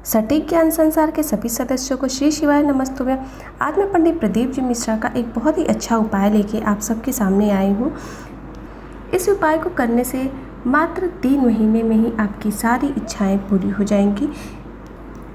सटीक ज्ञान संसार के सभी सदस्यों को श्री शिवाय नमस्तुभ्यं। आज मैं पंडित प्रदीप जी मिश्रा का एक बहुत ही अच्छा उपाय लेके आप सबके सामने आई हूँ। इस उपाय को करने से मात्र 3 महीने में ही आपकी सारी इच्छाएं पूरी हो जाएंगी।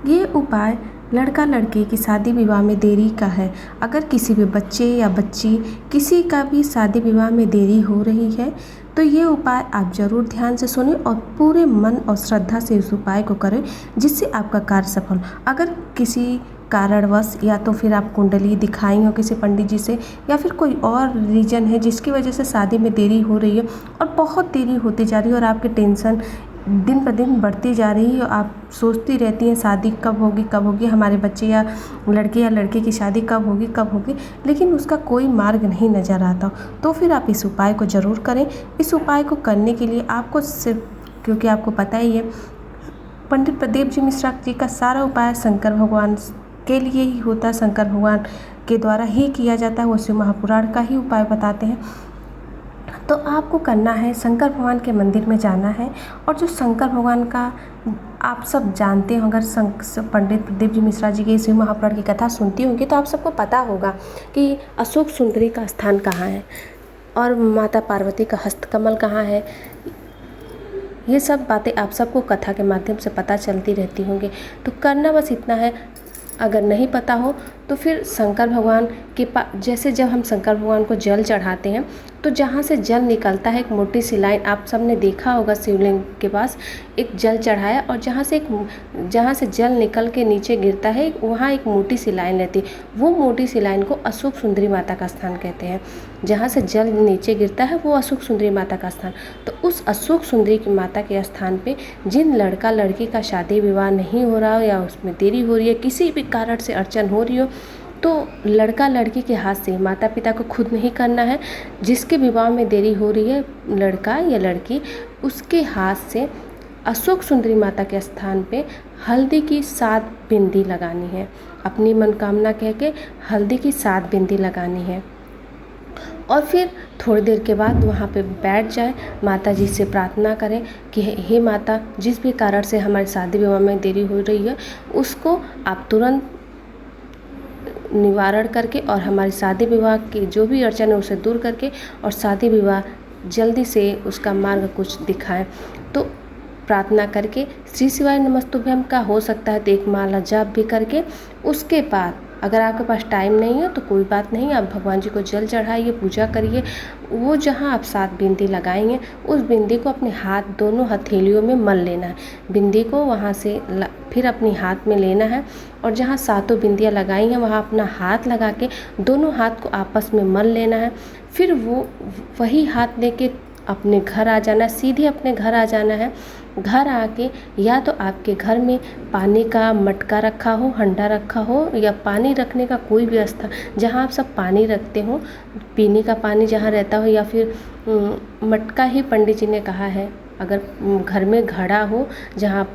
ये उपाय लड़का लड़के की शादी विवाह में देरी का है। अगर किसी भी बच्चे या बच्ची किसी का भी शादी विवाह में देरी हो रही है तो ये उपाय आप ज़रूर ध्यान से सुनें और पूरे मन और श्रद्धा से इस उपाय को करें, जिससे आपका कार्य सफल। अगर किसी कारणवश या तो फिर आप कुंडली दिखाई हो किसी पंडित जी से या फिर कोई और रीज़न है जिसकी वजह से शादी में देरी हो रही है और बहुत देरी होती जा रही है और आपकी टेंशन दिन ब दिन बढ़ती जा रही है और आप सोचती रहती हैं शादी कब होगी, हमारे बच्चे या लड़के की शादी कब होगी, लेकिन उसका कोई मार्ग नहीं नज़र आता, तो फिर आप इस उपाय को ज़रूर करें। इस उपाय को करने के लिए आपको सिर्फ, क्योंकि आपको पता ही है पंडित प्रदीप जी मिश्रा जी का सारा उपाय शंकर भगवान के लिए ही होता है, शंकर भगवान के द्वारा ही किया जाता है। वो शिव महापुराण का ही उपाय बताते हैं। तो आपको करना है, शंकर भगवान के मंदिर में जाना है और जो शंकर भगवान का आप सब जानते हो, अगर पंडित प्रदीप जी मिश्रा जी के शिव महापुराण की कथा सुनती होंगी तो आप सबको पता होगा कि अशोक सुंदरी का स्थान कहाँ है और माता पार्वती का हस्तकमल कहाँ है। ये सब बातें आप सबको कथा के माध्यम से पता चलती रहती होंगी। तो करना बस इतना है, अगर नहीं पता हो तो फिर शंकर भगवान के पास, जैसे जब हम शंकर भगवान को जल चढ़ाते हैं तो जहाँ से जल निकलता है एक मोटी सी लाइन, आप सबने देखा होगा शिवलिंग के पास एक जल चढ़ाया और जहाँ से जल निकल के नीचे गिरता है वहाँ एक मोटी सी लाइन रहती है। वो मोटी सी लाइन को अशोक सुंदरी माता का स्थान कहते हैं। जहाँ से जल नीचे गिरता है वो अशोक सुंदरी माता का स्थान। तो उस अशोक सुंदरी की माता के स्थान पे जिन लड़का लड़की का शादी विवाह नहीं हो रहा हो या उसमें देरी हो रही है, किसी भी कारण से अड़चन हो रही हो, तो लड़का लड़की के हाथ से, माता पिता को खुद नहीं करना है, जिसके विवाह में देरी हो रही है लड़का या लड़की, उसके हाथ से अशोक सुंदरी माता के स्थान पे हल्दी की 7 बिंदी लगानी है। अपनी मनोकामना कह के हल्दी की 7 बिंदी लगानी है और फिर थोड़ी देर के बाद वहाँ पे बैठ जाए, माता जी से प्रार्थना करें कि हे माता, जिस भी कारण से हमारी शादी विवाह में देरी हो रही है उसको आप तुरंत निवारण करके और हमारी शादी विवाह की जो भी अड़चन है उसे दूर करके और शादी विवाह जल्दी से उसका मार्ग कुछ दिखाएं। तो प्रार्थना करके श्री शिवाय नमस्तुभ्यं का हो सकता है तो एक माला जाप भी करके, उसके बाद अगर आपके पास टाइम नहीं है तो कोई बात नहीं, आप भगवान जी को जल चढ़ाइए, पूजा करिए। वो जहाँ आप 7 बिंदी लगाएंगे उस बिंदी को अपने हाथ, दोनों हथेलियों में मल लेना है। बिंदी को वहाँ से फिर अपने हाथ में लेना है और जहाँ 7 बिंदियाँ लगाई हैं वहाँ अपना हाथ लगा के दोनों हाथ को आपस में मल लेना है। फिर वही हाथ लेके अपने घर आ जाना, सीधे अपने घर आ जाना है। घर आके या तो आपके घर में पानी का मटका रखा हो, हंडा रखा हो या पानी रखने का कोई भी स्थान जहाँ आप सब पानी रखते हो, पीने का पानी जहाँ रहता हो, या फिर मटका ही पंडित जी ने कहा है। अगर घर में घड़ा हो जहाँ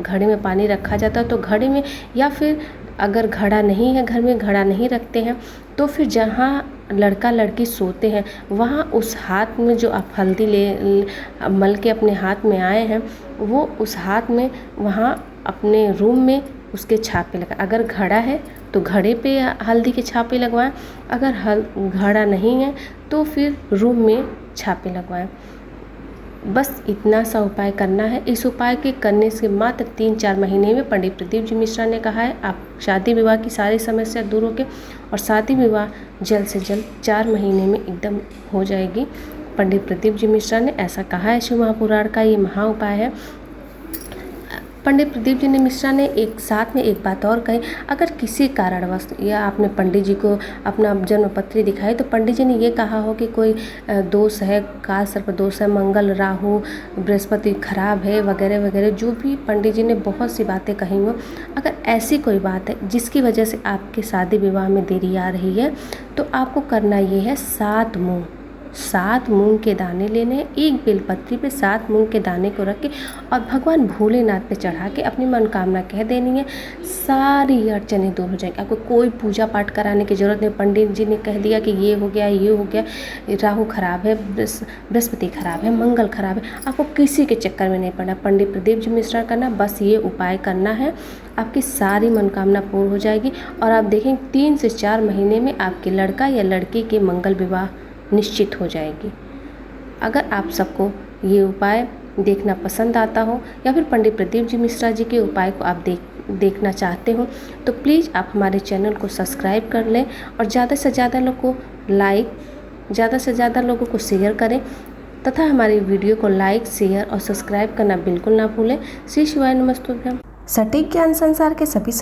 घड़े में पानी रखा जाता है तो घड़े में, या फिर अगर घड़ा नहीं है, घर में घड़ा नहीं रखते हैं तो फिर जहाँ लड़का लड़की सोते हैं वहाँ उस हाथ में जो आप हल्दी मल के अपने हाथ में आए हैं वो उस हाथ में वहाँ अपने रूम में उसके छापे लगाएं। अगर घड़ा है तो घड़े पे हल्दी के छापे लगवाएं, अगर घड़ा नहीं है तो फिर रूम में छापे लगवाएं। बस इतना सा उपाय करना है। इस उपाय के करने से मात्र 3-4 महीने में पंडित प्रदीप जी मिश्रा ने कहा है आप शादी विवाह की सारी समस्या दूर होके और शादी विवाह जल्द से जल्द 4 महीने में एकदम हो जाएगी। पंडित प्रदीप जी मिश्रा ने ऐसा कहा है। शिव महापुराण का ये महा उपाय है। पंडित प्रदीप जी मिश्रा ने एक साथ में एक बात और कही, अगर किसी कारणवश या आपने पंडित जी को अपना जन्म पत्री दिखाई तो पंडित जी ने ये कहा हो कि कोई दोष है, काल सर्प दोष है, मंगल राहु बृहस्पति खराब है वगैरह वगैरह, जो भी पंडित जी ने बहुत सी बातें कही हो, अगर ऐसी कोई बात है जिसकी वजह से आपके शादी विवाह में देरी आ रही है तो आपको करना ये है, 7 मूंग के दाने लेने हैं। एक बेलपत्री पे 7 मूंग के दाने को रख के और भगवान भोलेनाथ पे चढ़ा के अपनी मनोकामना कह देनी है। सारी अड़चनें दूर हो जाएंगी। आपको कोई पूजा पाठ कराने की ज़रूरत नहीं। पंडित जी ने कह दिया कि ये हो गया, ये हो गया, राहु खराब है, बृहस्पति खराब है, मंगल खराब है, आपको किसी के चक्कर में नहीं पड़ना। पंडित प्रदीप जी मिश्रा करना, बस ये उपाय करना है, आपकी सारी मनोकामना पूर्ण हो जाएगी। और आप देखें 3 से 4 महीने में आपके लड़का या लड़की के मंगल विवाह निश्चित हो जाएगी। अगर आप सबको ये उपाय देखना पसंद आता हो या फिर पंडित प्रदीप जी मिश्रा जी के उपाय को आप देखना चाहते हो तो प्लीज़ आप हमारे चैनल को सब्सक्राइब कर लें और ज़्यादा से ज़्यादा लोग को ज़्यादा से ज़्यादा लोगों को शेयर करें तथा हमारी वीडियो को लाइक, शेयर और सब्सक्राइब करना बिल्कुल ना भूलें। श्री शिवाय नमस्तुभ्यम। सटीक ज्ञान संसार के सभी